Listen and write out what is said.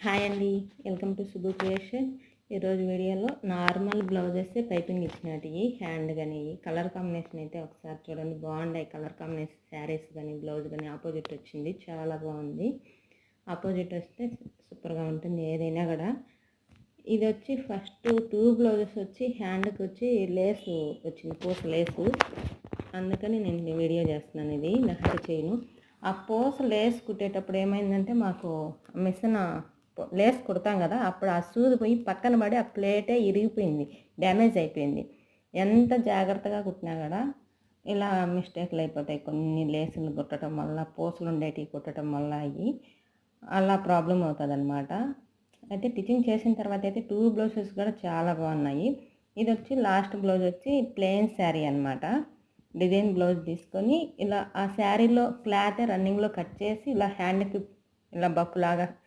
Hi అండి, welcome to సుధు creation. ఈరోజు వీడియోలో నార్మల్ బ్లౌజెస్ పైపింగ్ ఇచ్చినట్టు హ్యాండ్ కానీ కలర్ కాంబినేషన్ అయితే ఒకసారి చూడండి. బాగున్నాయి కలర్ కాంబినేషన్, శారీస్ కానీ బ్లౌజ్ కానీ ఆపోజిట్ వచ్చింది, చాలా బాగుంది. ఆపోజిట్ వస్తే సూపర్గా ఉంటుంది ఏదైనా కూడా. ఇది వచ్చి ఫస్ట్ 2 బ్లౌజెస్ వచ్చి హ్యాండ్కి వచ్చి లేసు వచ్చింది, పూస లేసు. అందుకని నేను వీడియో చేస్తున్నాను. ఇది నెక్స్ట్ చేయను. ఆ పూస లేస్ కుట్టేటప్పుడు ఏమైందంటే, మాకు మిషన్ లేస్ కుడతాం కదా, అప్పుడు ఆ సూది పోయి పక్కన పడి ఆ ప్లేటే ఇరిగిపోయింది, డ్యామేజ్ అయిపోయింది. ఎంత జాగ్రత్తగా కుట్టినా కూడా ఇలా మిస్టేక్లు అయిపోతాయి. కొన్ని లేసులు కుట్టడం వల్ల, పూసలు ఉండేటివి కుట్టడం వల్ల అవి అలా ప్రాబ్లం అవుతుంది అనమాట. అయితే టిచింగ్ చేసిన తర్వాత అయితే 2 బ్లౌజెస్ కూడా చాలా బాగున్నాయి. ఇది వచ్చి లాస్ట్ బ్లౌజ్ వచ్చి ప్లెయిన్ శారీ అనమాట. డిజైన్ బ్లౌజ్ తీసుకొని ఇలా ఆ శారీలో క్లాత్ రన్నింగ్లో కట్ చేసి ఇలా హ్యాండ్కి ఇలా బఫ్ లాగా